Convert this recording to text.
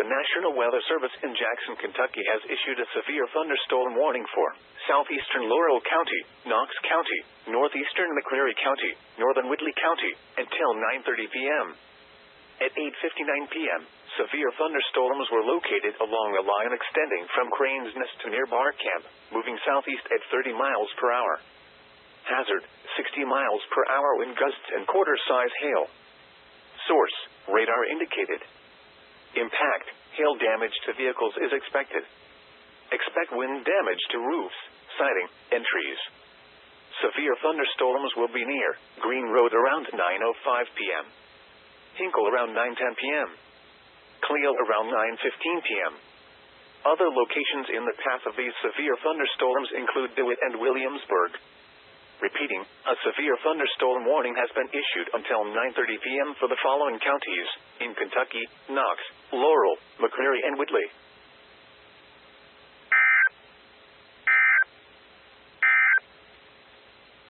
The National Weather Service in Jackson, Kentucky has issued a severe thunderstorm warning for Southeastern Laurel County, Knox County, Northeastern McCreary County, Northern Whitley County, until 9:30 p.m. At 8:59 p.m., severe thunderstorms were located along a line extending from Crane's Nest to near Bar Camp, moving southeast at 30 miles per hour. Hazard, 60 miles per hour wind gusts and quarter-size hail. Source, radar indicated. Impact, hail damage to vehicles is expected. Expect wind damage to roofs, siding, and trees. Severe thunderstorms will be near Green Road around 9:05 p.m. Hinkle around 9:10 p.m. Cleo around 9:15 p.m. Other locations in the path of these severe thunderstorms include DeWitt and Williamsburg. Repeating, a severe thunderstorm warning has been issued until 9:30 p.m. for the following counties in Kentucky: Knox, Laurel, McCreary, and Whitley.